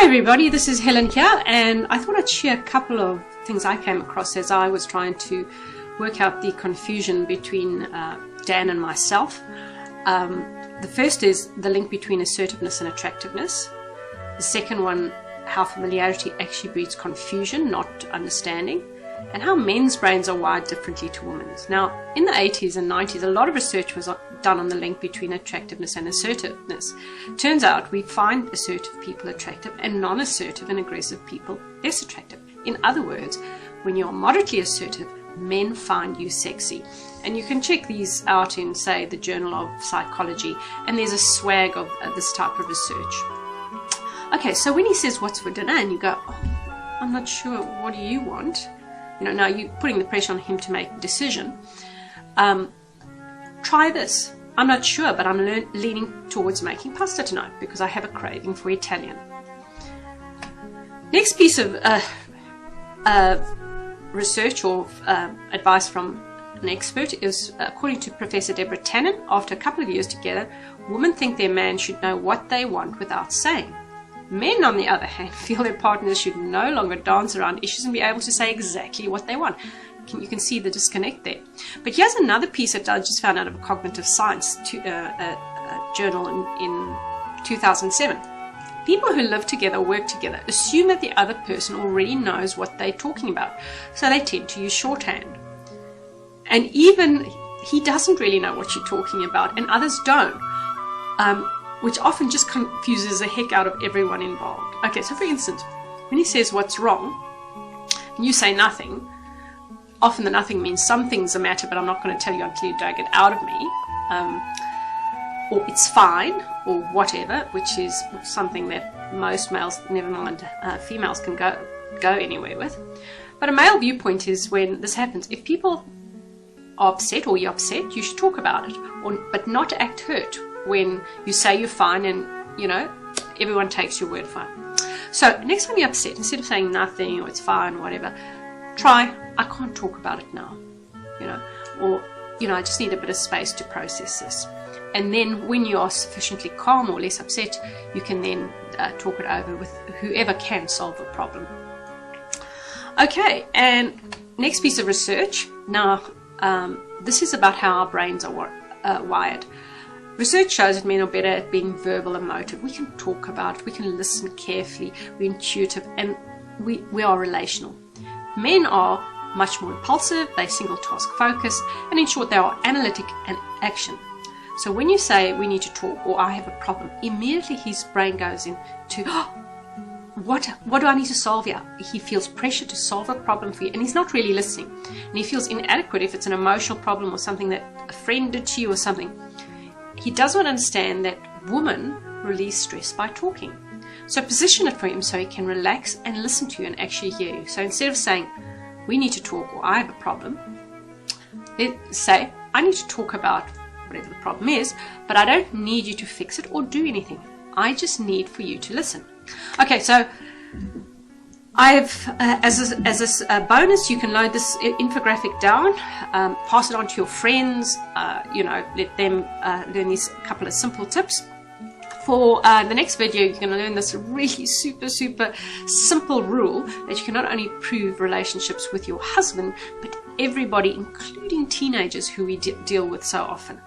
Hi everybody, this is Helen here, and I thought I'd share a couple of things I came across as I was trying to work out the confusion between Dan and myself. The first is the link between assertiveness and attractiveness. The second one, how familiarity actually breeds confusion, not understanding, and how men's brains are wired differently to women's. Now, in the 80s and 90s, a lot of research was done on the link between attractiveness and assertiveness. Turns out we find assertive people attractive and non-assertive and aggressive people less attractive. In other words, when you're moderately assertive, men find you sexy. And you can check these out in, say, the Journal of Psychology, and there's a swag of this type of research. Okay, so when he says, "What's for dinner?" and you go, "Oh, I'm not sure, what do you want?" You know, now you're putting the pressure on him to make a decision. Try this. "I'm not sure, but I'm leaning towards making pasta tonight because I have a craving for Italian." Next piece of research or advice from an expert is, according to Professor Deborah Tannen, after a couple of years together, women think their man should know what they want without saying. Men, on the other hand, feel their partners should no longer dance around issues and be able to say exactly what they want. You can see the disconnect there. But here's another piece that I just found out of a cognitive science journal in 2007. People who live together, work together, assume that the other person already knows what they're talking about, so they tend to use shorthand. And even he doesn't really know what you're talking about, and others don't, which often just confuses the heck out of everyone involved. Okay, so for instance, when he says "what's wrong," and you say nothing, often the nothing means something's the matter, but I'm not going to tell you until you drag it out of me, or "it's fine," or whatever, which is something that most males, never mind females, can go anywhere with. But a male viewpoint is when this happens. If people are upset or you're upset, you should talk about it, but not act hurt when you say you're fine and, you know, everyone takes your word for it. So next time you're upset, instead of saying nothing or "it's fine," or whatever, try "I can't talk about it now," you know, or, you know, "I just need a bit of space to process this." And then when you are sufficiently calm or less upset, you can then talk it over with whoever can solve the problem. Okay, and next piece of research. Now, this is about how our brains are wired. Research shows that men are better at being verbal and emotive. We can talk about it, we can listen carefully, we're intuitive, and we are relational. Men are much more impulsive, they're single task focused, and in short, they are analytic and action. So when you say "we need to talk" or "I have a problem," immediately his brain goes into, "Oh, what do I need to solve here?" He feels pressure to solve a problem for you, and he's not really listening. And he feels inadequate if it's an emotional problem or something that a friend did to you or something. He does not understand that women release stress by talking. So position it for him so he can relax and listen to you and actually hear you. So instead of saying "we need to talk" or "I have a problem," say "I need to talk about whatever the problem is, but I don't need you to fix it or do anything. I just need for you to listen." Okay, so I've as a bonus, you can load this infographic down, pass it on to your friends, you know, let them learn these couple of simple tips. For the next video, you're going to learn this really super simple rule that you can not only improve relationships with your husband, but everybody, including teenagers who we deal with so often.